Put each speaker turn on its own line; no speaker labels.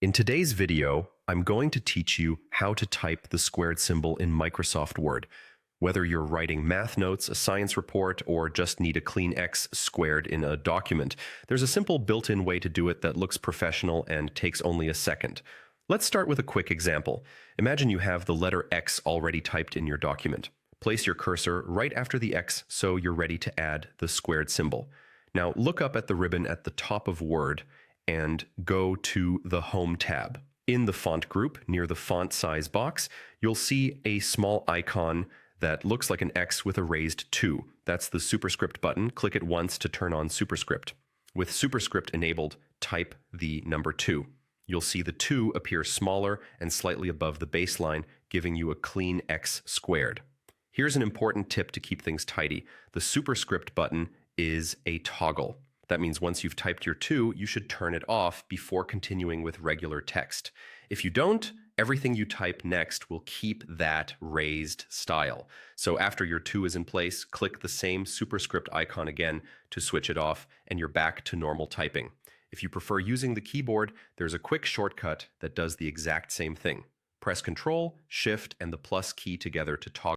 In today's video, I'm going to teach you how to type the squared symbol in Microsoft Word. Whether you're writing math notes, a science report, or just need a clean X squared in a document, there's a simple built-in way to do it that looks professional and takes only a second. Let's start with a quick example. Imagine you have the letter X already typed in your document. Place your cursor right after the X so you're ready to add the squared symbol. Now look up at the ribbon at the top of Word and go to the Home tab. In the font group, near the font size box, you'll see a small icon that looks like an X with a raised 2. That's the superscript button. Click it once to turn on superscript. With superscript enabled, type the number 2. You'll see the 2 appear smaller and slightly above the baseline, giving you a clean X squared. Here's an important tip to keep things tidy. The superscript button is a toggle. That means once you've typed your 2, you should turn it off before continuing with regular text. If you don't, everything you type next will keep that raised style. So after your 2 is in place, click the same superscript icon again to switch it off, and you're back to normal typing. If you prefer using the keyboard, there's a quick shortcut that does the exact same thing. Press Ctrl, Shift, and the plus key together to toggle